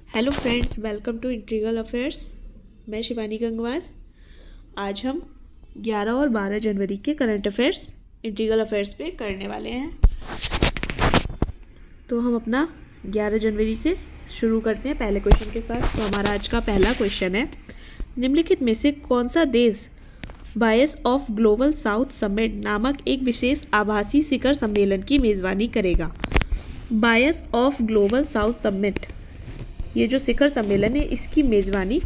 Hello friends, welcome to Integral Affairs. मैं शिवानी गंगवार। आज हम 11 और 12 जनवरी के करंट अफेयर्स इंट्रीगल अफेयर्स पे करने वाले हैं। तो हम अपना 11 जनवरी से शुरू करते हैं पहले क्वेश्चन के साथ। तो हमारा आज का पहला क्वेश्चन है, निम्नलिखित में से कौन सा देश बायस ऑफ ग्लोबल साउथ समिट नामक एक विशेष आभासी शिखर सम्मेलन की मेज़बानी करेगा। बायस ऑफ ग्लोबल साउथ समिट, ये जो शिखर सम्मेलन है, इसकी मेज़बानी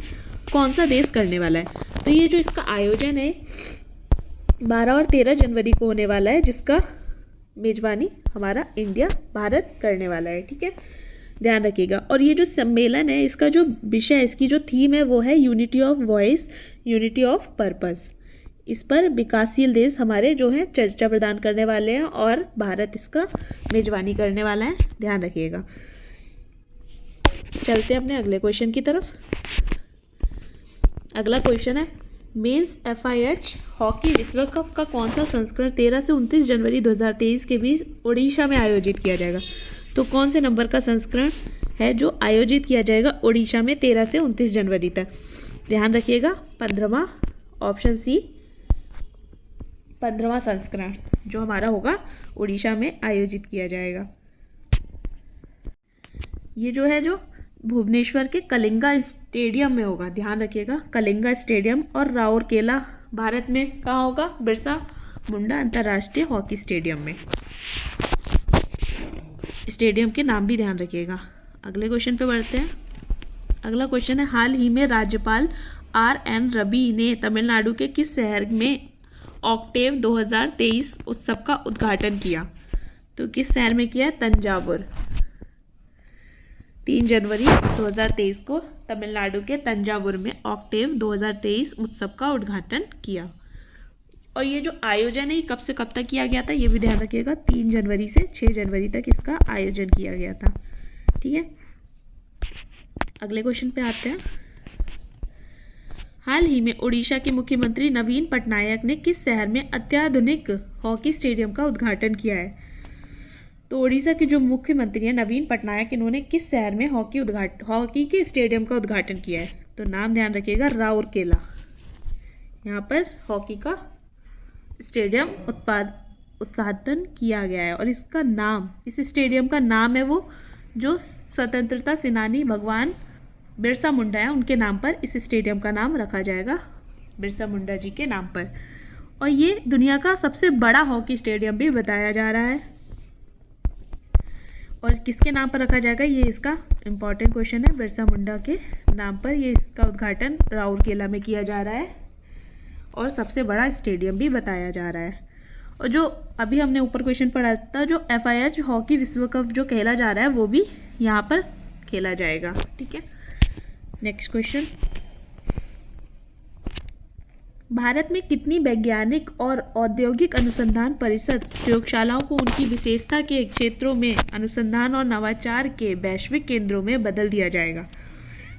कौन सा देश करने वाला है? तो ये जो इसका आयोजन है 12 और 13 जनवरी को होने वाला है, जिसका मेज़बानी हमारा इंडिया, भारत करने वाला है। ठीक है, ध्यान रखिएगा। और ये जो सम्मेलन है, इसका जो विषय, इसकी जो थीम है वो है unity of voice, unity of purpose. इस पर विकासशील देश हमारे जो हैं चर्चा प्रदान करने वाले हैं और भारत इसका मेज़बानी करने वाला है। ध्यान रखिएगा। चलते हैं अपने अगले क्वेश्चन की तरफ। अगला क्वेश्चन है, मेंस FIH हॉकी विश्व कप का कौन सा संस्करण 13 से 29 जनवरी 2023 के बीच उड़ीसा में आयोजित किया जाएगा? तो कौन से नंबर का संस्करण है जो आयोजित किया जाएगा उड़ीसा में 13 से 29 जनवरी तक? ध्यान रखिएगा, 15वां, ऑप्शन सी 15वां संस्करण जो हमारा होगा उड़ीसा में आयोजित किया जाएगा। ये जो है जो भुवनेश्वर के कलिंगा स्टेडियम में होगा। ध्यान रखिएगा, कलिंगा स्टेडियम। और राउरकेला भारत में कहाँ होगा? बिरसा मुंडा अंतर्राष्ट्रीय हॉकी स्टेडियम में। स्टेडियम के नाम भी ध्यान रखिएगा। अगले क्वेश्चन पे बढ़ते हैं। अगला क्वेश्चन है, हाल ही में राज्यपाल RN रवि ने तमिलनाडु के किस शहर में ऑक्टेव 2023 उत्सव का उद्घाटन किया? तो किस शहर में किया है? तंजावुर। 3 जनवरी 2023 को तमिलनाडु के तंजावुर में ऑक्टेव 2023 उत्सव का उद्घाटन किया। और ये जो आयोजन है, कब से कब तक किया गया था, ये भी ध्यान रखिएगा। 3 जनवरी से 6 जनवरी तक इसका आयोजन किया गया था। ठीक है, अगले क्वेश्चन पे आते हैं। हाल ही में उड़ीसा के मुख्यमंत्री नवीन पटनायक ने किस शहर में अत्याधुनिक हॉकी स्टेडियम का उद्घाटन किया है? तो उड़ीसा के जो मुख्यमंत्री हैं नवीन पटनायक, इन्होंने किस शहर में हॉकी के स्टेडियम का उद्घाटन किया है? तो नाम ध्यान रखिएगा, राउरकेला। यहाँ पर हॉकी का स्टेडियम उद्घाटन किया गया है। और इसका नाम, इस स्टेडियम का नाम है वो जो स्वतंत्रता सेनानी भगवान बिरसा मुंडा है, उनके नाम पर इस स्टेडियम का नाम रखा जाएगा, बिरसा मुंडा जी के नाम पर। और ये दुनिया का सबसे बड़ा हॉकी स्टेडियम भी बताया जा रहा है। और किसके नाम पर रखा जाएगा, ये इसका इम्पॉर्टेंट क्वेश्चन है। बिरसा मुंडा के नाम पर ये इसका उद्घाटन राउरकेला में किया जा रहा है और सबसे बड़ा स्टेडियम भी बताया जा रहा है। और जो अभी हमने ऊपर क्वेश्चन पढ़ा था, जो FIH हॉकी विश्व कप जो खेला जा रहा है, वो भी यहाँ पर खेला जाएगा। ठीक है, नेक्स्ट क्वेश्चन, भारत में कितनी वैज्ञानिक और औद्योगिक अनुसंधान परिषद प्रयोगशालाओं को उनकी विशेषता के क्षेत्रों में अनुसंधान और नवाचार के वैश्विक केंद्रों में बदल दिया जाएगा?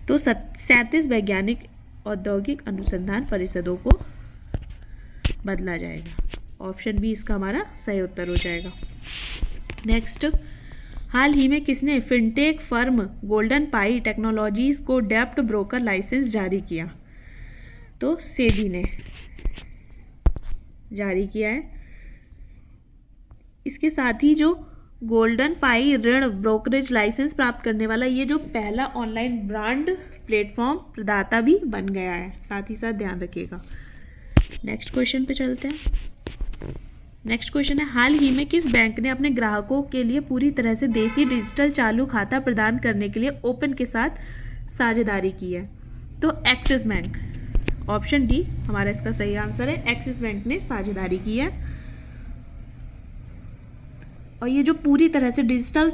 तो 37 वैज्ञानिक औद्योगिक अनुसंधान परिषदों को बदला जाएगा। ऑप्शन बी इसका हमारा सही उत्तर हो जाएगा। नेक्स्ट, हाल ही में किसने फिनटेक फर्म गोल्डन पाई टेक्नोलॉजीज को डेप्ट ब्रोकर लाइसेंस जारी किया? तो सेबी ने जारी किया है। इसके साथ ही जो गोल्डन पाई ऋण ब्रोकरेज लाइसेंस प्राप्त करने वाला ये जो पहला ऑनलाइन ब्रांड प्लेटफॉर्म प्रदाता भी बन गया है। साथ ही साथ ध्यान रखिएगा। नेक्स्ट क्वेश्चन पे चलते हैं। नेक्स्ट क्वेश्चन है, हाल ही में किस बैंक ने अपने ग्राहकों के लिए पूरी तरह से देसी डिजिटल चालू खाता प्रदान करने के लिए ओपन के साथ साझेदारी की है? तो एक्सिस बैंक। ऑप्शन डी हमारा इसका सही आंसर है, एक्सिस बैंक ने साझेदारी की है। और ये जो पूरी तरह से डिजिटल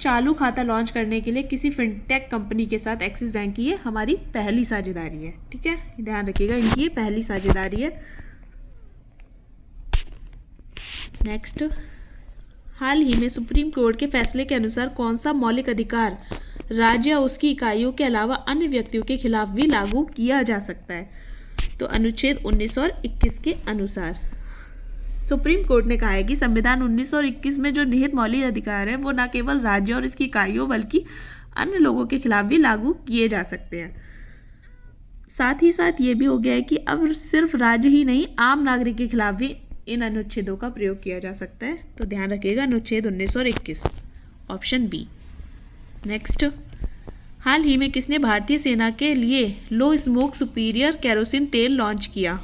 चालू खाता लॉन्च करने के लिए किसी फिनटेक कंपनी के साथ एक्सिस बैंक की ये हमारी पहली साझेदारी है। ठीक है, ध्यान रखिएगा, इनकी ये पहली साझेदारी है। नेक्स्ट, हाल ही में सुप्रीम कोर्ट के फैसले के अनुसार कौन सा मौलिक अधिकार राज्य या उसकी इकाइयों के अलावा अन्य व्यक्तियों के खिलाफ भी लागू किया जा सकता है? तो अनुच्छेद 19 और 21 के अनुसार सुप्रीम कोर्ट ने कहा है कि संविधान 19 और 21 में जो निहित मौलिक अधिकार है वो न केवल राज्य और इसकी इकाइयों बल्कि अन्य लोगों के खिलाफ भी लागू किए जा सकते हैं। साथ ही साथ ये भी हो गया है कि अब सिर्फ राज्य ही नहीं, आम नागरिक के खिलाफ भी इन अनुच्छेदों का प्रयोग किया जा सकता है। तो ध्यान रखिएगा अनुच्छेद 19 और 21, ऑप्शन बी। नेक्स्ट, हाल ही में किसने भारतीय सेना के लिए लो स्मोक सुपीरियर केरोसिन तेल लॉन्च किया?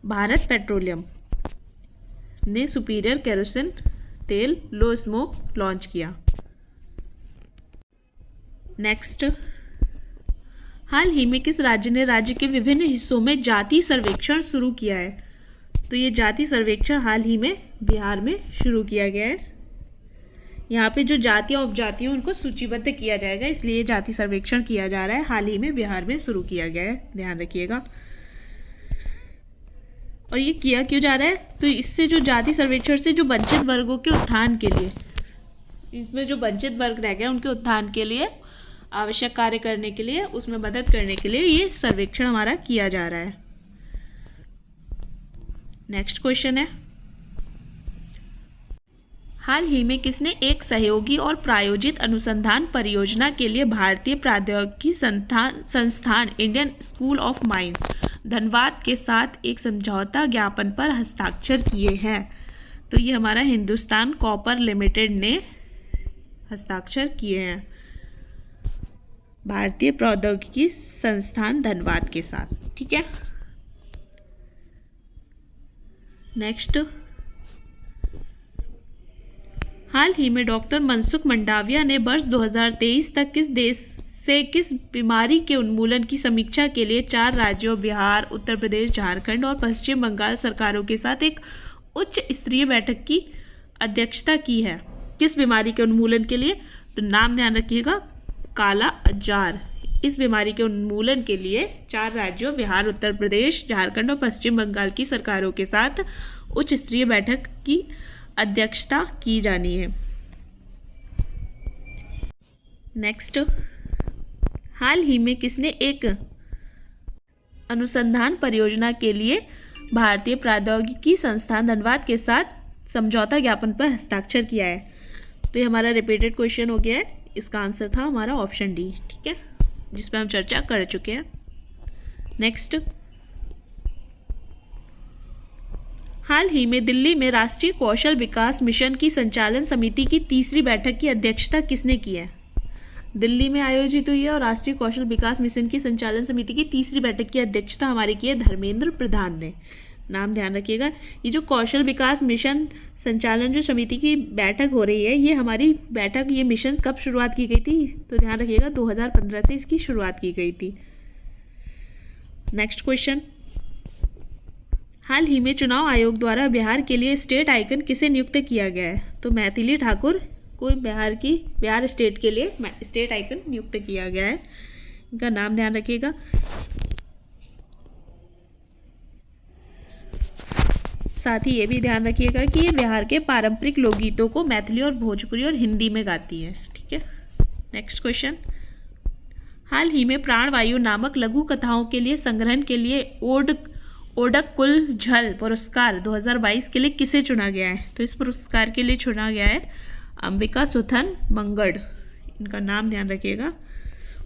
भारत पेट्रोलियम ने सुपीरियर केरोसिन तेल लो स्मोक लॉन्च किया। नेक्स्ट, हाल ही में किस राज्य ने राज्य के विभिन्न हिस्सों में जाति सर्वेक्षण शुरू किया है? तो ये जाति सर्वेक्षण हाल ही में बिहार में शुरू किया गया है। यहाँ पे जो जातियाँ उपजातियाँ उनको सूचीबद्ध किया जाएगा, इसलिए जाति सर्वेक्षण किया जा रहा है, हाल ही में बिहार में शुरू किया गया है, ध्यान रखिएगा। और ये किया क्यों जा रहा है? तो इससे जो जाति सर्वेक्षण से जो वंचित वर्गों के उत्थान के लिए, इसमें जो वंचित वर्ग रह गया उनके उत्थान के लिए आवश्यक कार्य करने के लिए, उसमें मदद करने के लिए ये सर्वेक्षण हमारा किया जा रहा है। नेक्स्ट क्वेश्चन है, हाल ही में किसने एक सहयोगी और प्रायोजित अनुसंधान परियोजना के लिए भारतीय प्रौद्योगिकी संस्थान Indian school of mines Dhanbad के साथ एक समझौता ज्ञापन पर हस्ताक्षर किए हैं? तो ये हमारा हिंदुस्तान कॉपर लिमिटेड ने हस्ताक्षर किए हैं भारतीय प्रौद्योगिकी संस्थान धनबाद के साथ, ठीक है। नेक्स्ट, हाल ही में डॉक्टर मनसुख मंडाविया ने वर्ष 2023 तक किस देश से किस बीमारी के उन्मूलन की समीक्षा के लिए 4 राज्यों बिहार, उत्तर प्रदेश, झारखंड और पश्चिम बंगाल सरकारों के साथ एक उच्च स्तरीय बैठक की अध्यक्षता की है? किस बीमारी के उन्मूलन के लिए? तो नाम ध्यान रखिएगा, काला अजार। इस बीमारी के उन्मूलन के लिए 4 राज्यों बिहार, उत्तर प्रदेश, झारखंड और पश्चिम बंगाल की सरकारों के साथ उच्च स्तरीय बैठक की अध्यक्षता की जानी है। नेक्स्ट, हाल ही में किसने एक अनुसंधान परियोजना के लिए भारतीय प्रौद्योगिकी संस्थान धनबाद के साथ समझौता ज्ञापन पर हस्ताक्षर किया है? तो ये हमारा रिपीटेड क्वेश्चन हो गया है, इसका आंसर था हमारा ऑप्शन डी, ठीक है, जिस पर हम चर्चा कर चुके हैं। नेक्स्ट, हाल ही में दिल्ली में राष्ट्रीय कौशल विकास मिशन की संचालन समिति की 3री बैठक की अध्यक्षता किसने की है? दिल्ली में आयोजित हुई है और राष्ट्रीय कौशल विकास मिशन की संचालन समिति की 3री बैठक की अध्यक्षता हमारी की है धर्मेंद्र प्रधान ने। नाम ध्यान रखिएगा, ये जो कौशल विकास मिशन संचालन जो समिति की बैठक हो रही है, ये हमारी बैठक, ये मिशन कब शुरुआत की गई थी? तो ध्यान रखिएगा 2015 से इसकी शुरुआत की गई थी। नेक्स्ट क्वेश्चन, हाल ही में चुनाव आयोग द्वारा बिहार के लिए स्टेट आइकन किसे नियुक्त किया गया है? तो मैथिली ठाकुर को बिहार स्टेट के लिए स्टेट आइकन नियुक्त किया गया है, इनका नाम ध्यान रखिएगा। साथ ही ये भी ध्यान रखिएगा कि ये बिहार के पारंपरिक लोकगीतों को मैथिली और भोजपुरी और हिंदी में गाती है, ठीक है। नेक्स्ट क्वेश्चन, हाल ही में प्राणवायु नामक लघु कथाओं के लिए संग्रहण के लिए ओडकुल झल पुरस्कार 2022 के लिए किसे चुना गया है? तो इस पुरस्कार के लिए चुना गया है अंबिका सुथन मंगड़, इनका नाम ध्यान रखिएगा,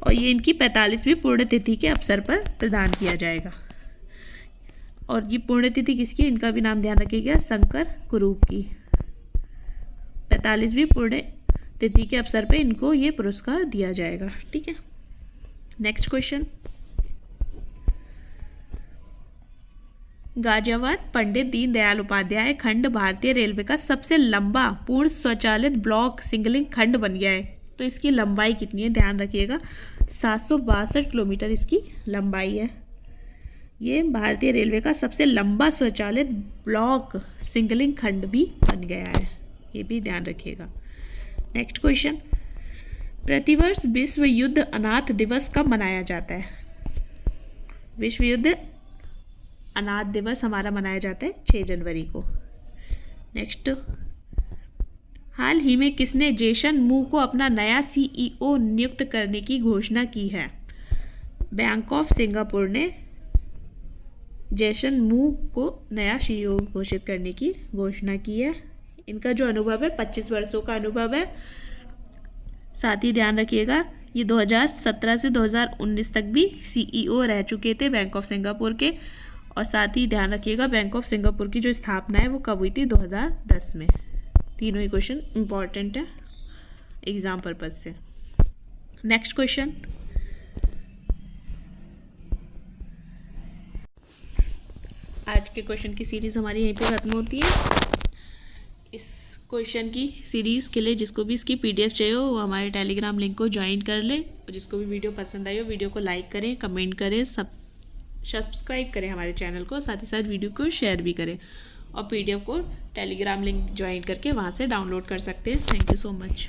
और ये इनकी 45वीं पुण्यतिथि के अवसर पर प्रदान किया जाएगा। और ये पुण्यतिथि किसकी, इनका भी नाम ध्यान रखिएगा, शंकर कुरूप की 45वीं पुण्यतिथि के अवसर पर इनको ये पुरस्कार दिया जाएगा, ठीक है। नेक्स्ट क्वेश्चन, गाजियाबाद पंडित दीनदयाल उपाध्याय खंड भारतीय रेलवे का सबसे लंबा पूर्ण स्वचालित ब्लॉक सिंगलिंग खंड बन गया है। तो इसकी लंबाई कितनी है? ध्यान रखिएगा 762 किलोमीटर इसकी लंबाई है। ये भारतीय रेलवे का सबसे लंबा स्वचालित ब्लॉक सिंगलिंग खंड भी बन गया है, ये भी ध्यान रखिएगा। नेक्स्ट क्वेश्चन, प्रतिवर्ष विश्व युद्ध अनाथ दिवस कब मनाया जाता है? विश्व युद्ध अनाथ दिवस हमारा मनाया जाता है 6 जनवरी को। नेक्स्ट, हाल ही में किसने जेसन मू को अपना नया CEO नियुक्त करने की घोषणा की है? बैंक ऑफ सिंगापुर ने जेसन मू को नया CEO घोषित करने की घोषणा की है। इनका जो अनुभव है 25 वर्षों का अनुभव है, साथ ही ध्यान रखिएगा ये 2017 से 2019 तक भी CEO रह चुके थे बैंक ऑफ सिंगापुर के। और साथ ही ध्यान रखिएगा बैंक ऑफ सिंगापुर की जो स्थापना है वो कब हुई थी, 2010 में। तीनों ही क्वेश्चन इम्पॉर्टेंट है एग्जाम पर्पज से। नेक्स्ट क्वेश्चन, आज के क्वेश्चन की सीरीज़ हमारी यहीं पे ख़त्म होती है। इस क्वेश्चन की सीरीज़ के लिए जिसको भी इसकी PDF चाहिए हो वो हमारे टेलीग्राम लिंक को ज्वाइन कर ले। और जिसको भी वीडियो पसंद आई हो वीडियो को लाइक करें, कमेंट करें, सब्सक्राइब करें हमारे चैनल को, साथ ही साथ वीडियो को शेयर भी करें। और PDF को टेलीग्राम लिंक ज्वाइन करके वहाँ से डाउनलोड कर सकते हैं। Thank you so much.